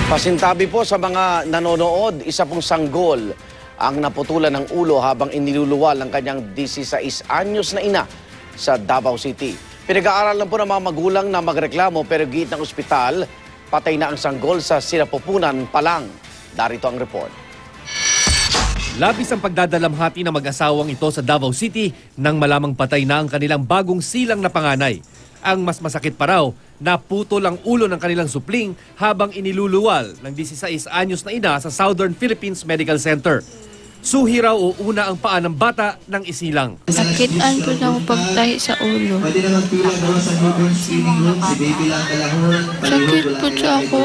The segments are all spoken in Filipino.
Pasintabi po sa mga nanonood, isa pong sanggol ang naputulan ng ulo habang iniluluwal ang kanyang 16 anyos na ina sa Davao City. Pinag-aaralan po ng mga magulang na magreklamo pero giit ng ospital, patay na ang sanggol sa sinapupunan pa lang. Darito ang report. Labis ang pagdadalamhati ng mag-asawang ito sa Davao City nang malamang patay na ang kanilang bagong silang na panganay. Ang mas masakit pa raw, naputol ang ulo ng kanilang supling habang iniluluwal ng 16 anyos na ina sa Southern Philippines Medical Center. Suhi raw o una ang paa ng bata ng isilang. Sakitan po na ako pagtahi sa ulo. Sakit po siya ako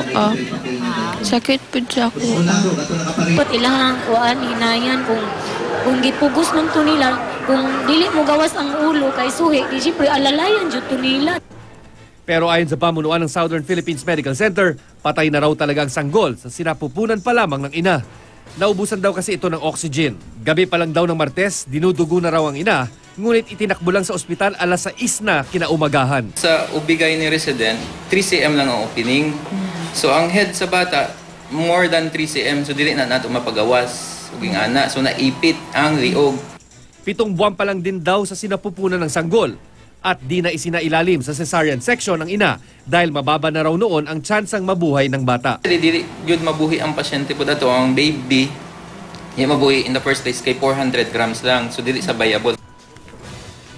Sakit po siya ako Pat ilang kuan hinayan kung gipugos man to nila, kung dili mo gawas ang ulo kay suhi, di siyempre alalayan jud to nila. Pero ayon sa pamunuan ng Southern Philippines Medical Center, patay na raw talaga ang sanggol sa sinapupunan pa lamang ng ina. Naubusan daw kasi ito ng oxygen. Gabi pa lang daw ng Martes, dinudugo na raw ang ina, ngunit itinakbo lang sa ospital alas 6 na kinaumagahan. Sa ubigay ni resident, 3 cm lang ang opening. So ang head sa bata, more than 3 cm, so dili na nato mapagawas. Uging ana, so naipit ang liog. 7 buwan pa lang din daw sa sinapupunan ng sanggol at di na isinailalim sa cesarean section ng ina dahil mababa na raw noon ang tsansang mabuhay ng bata. Dili yun mabuhi ang pasyente po dato, ang baby, yung mabuhi in the first place kay 400 grams lang, so dili sa viable.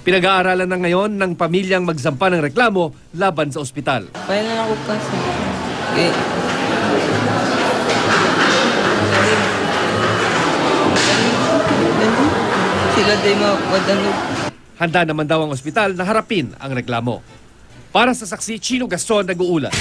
Pinag-aaralan na ngayon ng pamilyang magsampa ng reklamo laban sa ospital. Kaya na ako kasi sila din mawadalog. Handa naman daw ang ospital na harapin ang reklamo. Para sa saksi, Chino Gaston nag-uulat.